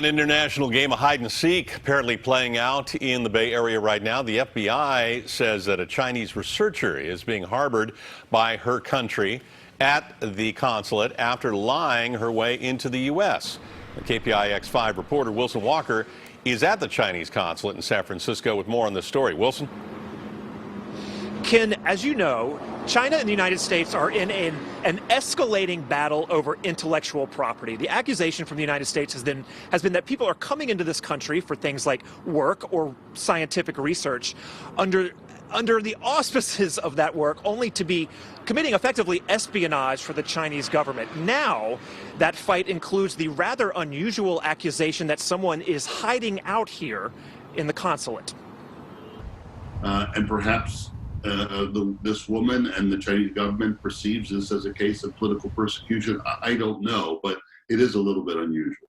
An international game of hide and seek apparently playing out in the Bay Area right now. The FBI says that a Chinese researcher is being harbored by her country at the consulate after lying her way into the U.S. The KPIX5 reporter Wilson Walker is at the Chinese consulate in San Francisco with more on this story. Wilson? Ken, as you know, China and the United States are in an escalating battle over intellectual property. The accusation from the United States has been that people are coming into this country for things like work or scientific research under the auspices of that work, only to be committing effectively espionage for the Chinese government. Now, that fight includes the rather unusual accusation that someone is hiding out here in the consulate. And perhaps this woman and the Chinese government perceives this as a case of political persecution. I don't know, but it is a little bit unusual.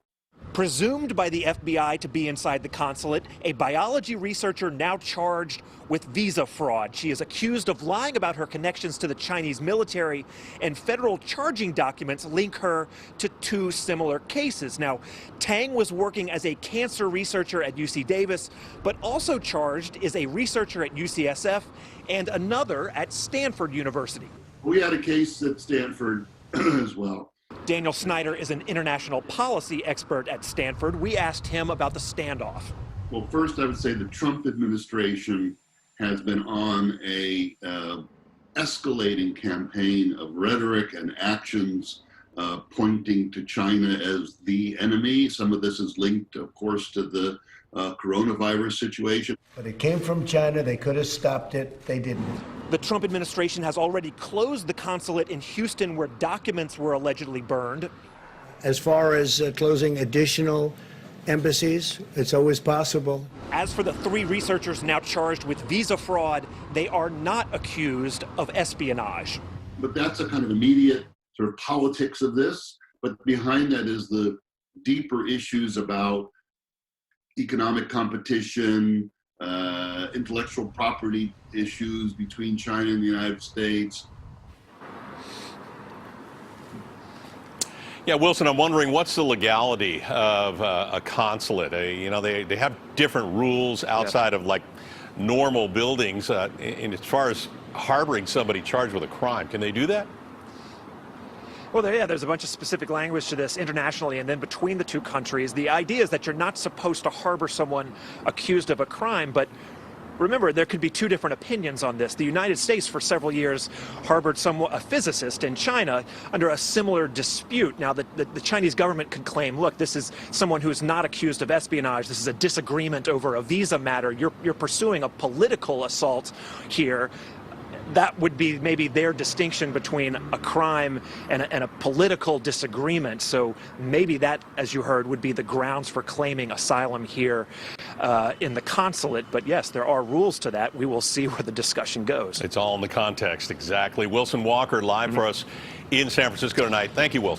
Presumed by the FBI to be inside the consulate, a biology researcher now charged with visa fraud. She is accused of lying about her connections to the Chinese military, and federal charging documents link her to two similar cases. Now, Tang was working as a cancer researcher at UC Davis, but also charged is a researcher at UCSF and another at Stanford University. We had a case at Stanford as well. Daniel Sneider is an international policy expert at Stanford. We asked him about the standoff. Well, first I would say the Trump administration has been on a escalating campaign of rhetoric and actions pointing to China as the enemy. Some of this is linked, of course, to the coronavirus situation. But it came from China. They could have stopped it. They didn't. The Trump administration has already closed the consulate in Houston where documents were allegedly burned. As far as closing additional embassies, it's always possible. As for the three researchers now charged with visa fraud, they are not accused of espionage. But that's a kind of immediate sort of politics of this. But behind that is the deeper issues about economic competition, intellectual property issues between China and the United States. Yeah, Wilson, I'm wondering what's the legality of a consulate? You know, they have different rules outside of like normal buildings. And as far as harboring somebody charged with a crime, can they do that? Well, there's a bunch of specific language to this internationally and then between the two countries. The idea is that you're not supposed to harbor someone accused of a crime, but remember, there could be two different opinions on this. The United States, for several years, harbored a physicist in China under a similar dispute. Now, the Chinese government could claim, look, this is someone who is not accused of espionage. This is a disagreement over a visa matter. You're pursuing a political assault here. That would be maybe their distinction between a crime and a political disagreement. So maybe that, as you heard, would be the grounds for claiming asylum here in the consulate. But yes, there are rules to that. We will see where the discussion goes. It's all in the context, exactly. Wilson Walker live for us in San Francisco tonight. Thank you, Wilson.